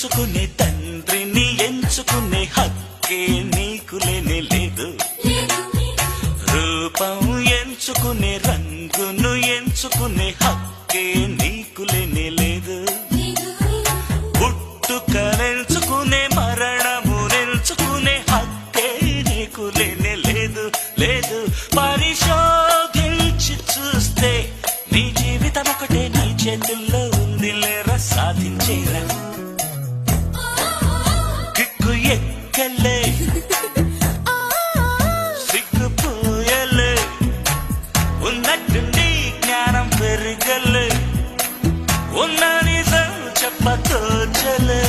పెంచుకునే తండ్రిని ఎంచుకునే హక్కే నీకు లేనే లేదు. రూపం ఎంచుకునే రంగును ఎంచుకునే హక్కే నీకు లేనే లేదు. పుట్టుకనెంచుకునే మరణము నెంచుకునే హక్కే నీకు లేనే లేదు. లేదు పరిశోధించి చూస్తే నీ జీవితం ఒకటే నీ చేతుల్లో ఉంది లేరా సాధించేరా. కిక్కు ఎక్కలే సిగ్గుపోయలే ఉన్నట్టు నీ జ్ఞానం పెరగలే ఉన్న నిజం చెప్పతోచలే.